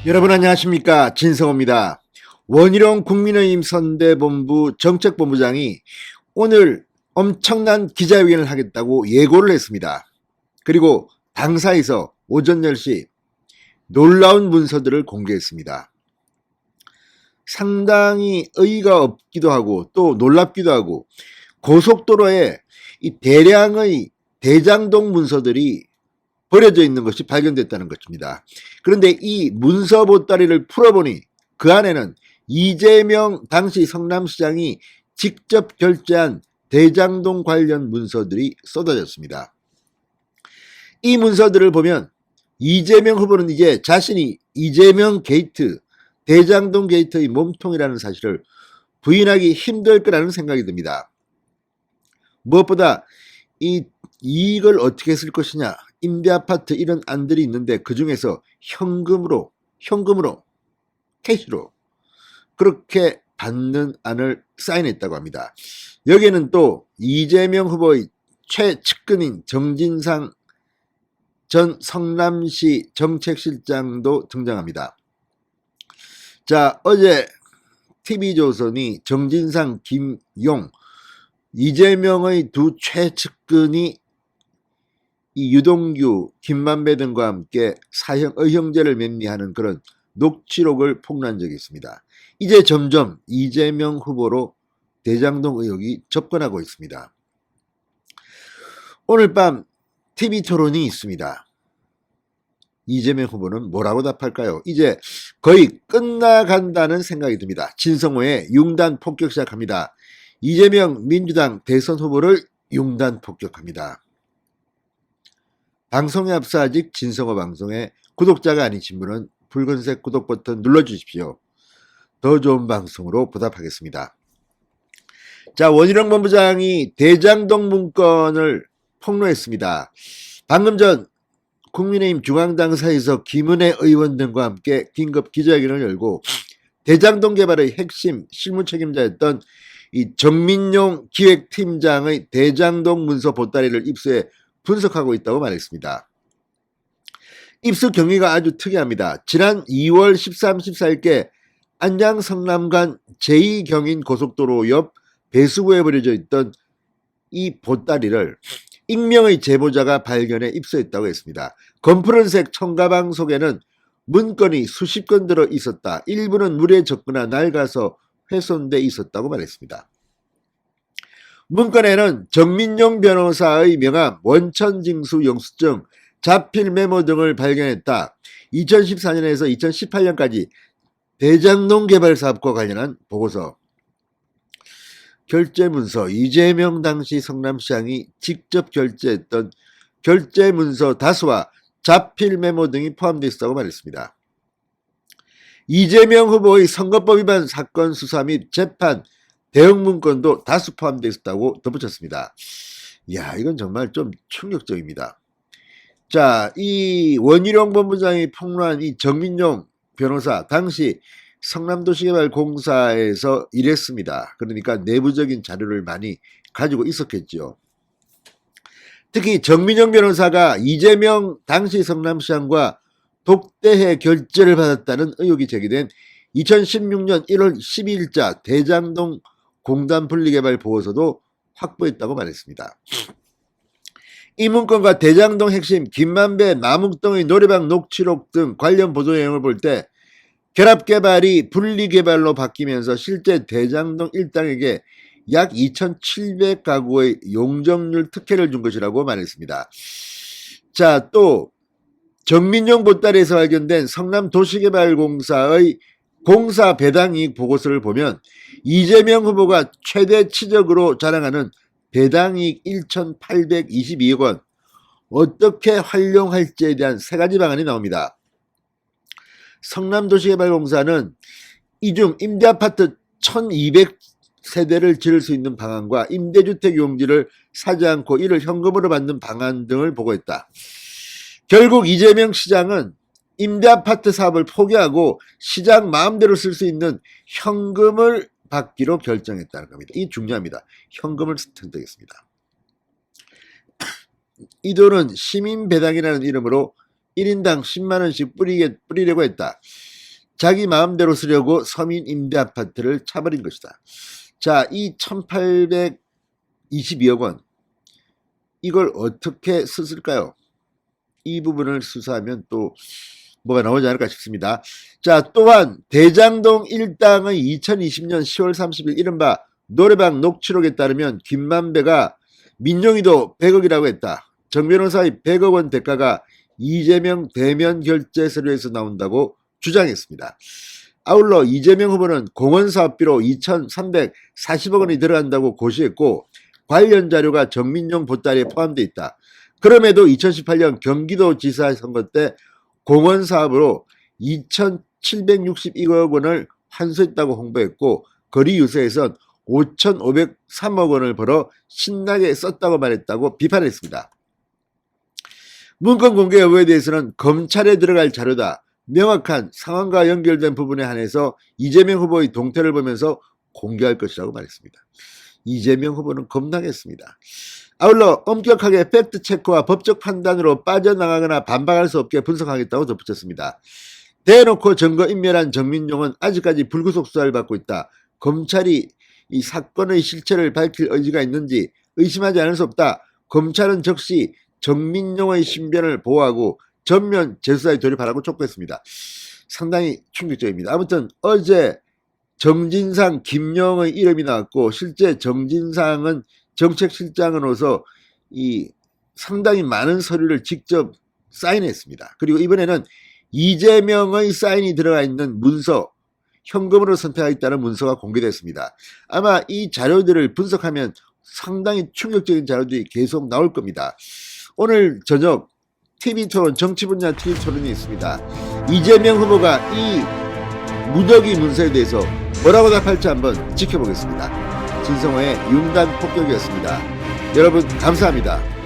여러분 안녕하십니까, 진성호입니다. 원희룡 국민의힘 선대본부 정책본부장이 오늘 엄청난 기자회견을 하겠다고 예고를 했습니다. 그리고 당사에서 오전 10시 놀라운 문서들을 공개했습니다. 상당히 의의가 없기도 하고 또 놀랍기도 하고, 고속도로에 이 대량의 대장동 문서들이 버려져 있는 것이 발견됐다는 것입니다. 그런데 이 문서 보따리를 풀어보니 그 안에는 이재명 당시 성남시장이 직접 결제한 대장동 관련 문서들이 쏟아졌습니다. 이 문서들을 보면 이재명 후보는 이제 자신이 이재명 게이트, 대장동 게이트의 몸통이라는 사실을 부인하기 힘들 거라는 생각이 듭니다. 무엇보다 이 이익을 어떻게 쓸 것이냐, 임대아파트 이런 안들이 있는데 그 중에서 현금으로 캐시로 그렇게 받는 안을 사인했다고 합니다. 여기에는 또 이재명 후보의 최측근인 정진상 전 성남시 정책실장도 등장합니다. 자, 어제 TV조선이 정진상, 김용, 이재명의 두 최측근이 이 유동규, 김만배 등과 함께 사형, 의형제를 맹리하는 그런 녹취록을 폭로한 적이 있습니다. 이제 점점 이재명 후보로 대장동 의혹이 접근하고 있습니다. 오늘 밤 TV 토론이 있습니다. 이재명 후보는 뭐라고 답할까요? 이제 거의 끝나간다는 생각이 듭니다. 진성호의 융단 폭격 시작합니다. 이재명 민주당 대선 후보를 융단 폭격합니다. 방송에 앞서 아직 진성호 방송에 구독자가 아니신 분은 붉은색 구독 버튼 눌러주십시오. 더 좋은 방송으로 보답하겠습니다. 자, 원희룡 본부장이 대장동 문건을 폭로했습니다. 방금 전 국민의힘 중앙당사에서 김은혜 의원 등과 함께 긴급 기자회견을 열고 대장동 개발의 핵심 실무 책임자였던 이 정민용 기획팀장의 대장동 문서 보따리를 입수해 분석하고 있다고 말했습니다. 입수 경위가 아주 특이합니다. 지난 2월 13, 14일께 안양 성남간 제2경인 고속도로 옆 배수구에 버려져 있던 이 보따리를 익명의 제보자가 발견해 입수했다고 했습니다. 검푸른색 청가방 속에는 문건이 수십 건 들어 있었다. 일부는 물에 젖거나 낡아서 훼손돼 있었다고 말했습니다. 문건에는 정민용 변호사의 명함, 원천징수 영수증, 자필 메모 등을 발견했다. 2014년에서 2018년까지 대장동 개발 사업과 관련한 보고서, 결제문서, 이재명 당시 성남시장이 직접 결제했던 결제문서 다수와 자필 메모 등이 포함되어 있다고 말했습니다. 이재명 후보의 선거법 위반 사건 수사 및 재판 대응 문건도 다수 포함되어 있었다고 덧붙였습니다. 이야, 이건 정말 좀 충격적입니다. 자, 이 원희룡 본부장이 폭로한 이 정민용 변호사, 당시 성남도시개발공사에서 일했습니다. 그러니까 내부적인 자료를 많이 가지고 있었겠죠. 특히 정민용 변호사가 이재명 당시 성남시장과 독대해 결제를 받았다는 의혹이 제기된 2016년 1월 12일자 대장동 공단 분리개발 보고서도 확보했다고 말했습니다. 이 문건과 대장동 핵심 김만배, 남욱동의 노래방 녹취록 등 관련 보도 내용을 볼 때 결합개발이 분리개발로 바뀌면서 실제 대장동 일당에게 약 2,700가구의 용적률 특혜를 준 것이라고 말했습니다. 자, 또 정민용 보따리에서 발견된 성남도시개발공사의 공사 배당이익 보고서를 보면 이재명 후보가 최대 치적으로 자랑하는 배당이익 1,822억 원, 어떻게 활용할지에 대한 세 가지 방안이 나옵니다. 성남도시개발공사는 이중 임대아파트 1,200세대를 지을 수 있는 방안과 임대주택 용지를 사지 않고 이를 현금으로 받는 방안 등을 보고했다. 결국 이재명 시장은 임대아파트 사업을 포기하고 시장 마음대로 쓸 수 있는 현금을 받기로 결정했다는 겁니다. 이게 중요합니다. 현금을 선택했습니다. 이 돈은 시민배당이라는 이름으로 1인당 10만 원씩 뿌리려고 했다. 자기 마음대로 쓰려고 서민 임대 아파트를 차버린 것이다. 자, 이 1822억 원 이걸 어떻게 썼을까요? 이 부분을 수사하면 또 뭐가 나오지 않을까 싶습니다. 자, 또한 대장동 1당의 2020년 10월 30일 이른바 노래방 녹취록에 따르면 김만배가 민용이도 100억이라고 했다. 정 변호사의 100억 원 대가가 이재명 대면 결제 서류에서 나온다고 주장했습니다. 아울러 이재명 후보는 공원사업비로 2,340억 원이 들어간다고 고시했고 관련 자료가 정민용 보따리에 포함되어 있다. 그럼에도 2018년 경기도지사 선거 때 공원사업으로 2,762억 원을 환수했다고 홍보했고 거리 유세에선 5,503억 원을 벌어 신나게 썼다고 말했다고 비판했습니다. 문건 공개 여부에 대해서는 검찰에 들어갈 자료다. 명확한 상황과 연결된 부분에 한해서 이재명 후보의 동태를 보면서 공개할 것이라고 말했습니다. 이재명 후보는 겁나겠습니다. 아울러 엄격하게 팩트체크와 법적 판단으로 빠져나가거나 반박할 수 없게 분석하겠다고 덧붙였습니다. 대놓고 증거인멸한 정민용은 아직까지 불구속 수사를 받고 있다. 검찰이 이 사건의 실체를 밝힐 의지가 있는지 의심하지 않을 수 없다. 검찰은 즉시 정민용의 신변을 보호하고 전면 재수사에 돌입하라고 촉구했습니다. 상당히 충격적입니다. 아무튼 어제 정진상, 김영의 이름이 나왔고 실제 정진상은 정책실장으로서 이 상당히 많은 서류를 직접 사인했습니다. 그리고 이번에는 이재명의 사인이 들어가 있는 문서, 현금으로 선택하겠다는 문서가 공개됐습니다. 아마 이 자료들을 분석하면 상당히 충격적인 자료들이 계속 나올 겁니다. 오늘 저녁 TV토론, 정치분야 TV토론이 있습니다. 이재명 후보가 이 무더기 문서에 대해서 뭐라고 답할지 한번 지켜보겠습니다. 진성호의 융단 폭격이었습니다. 여러분 감사합니다.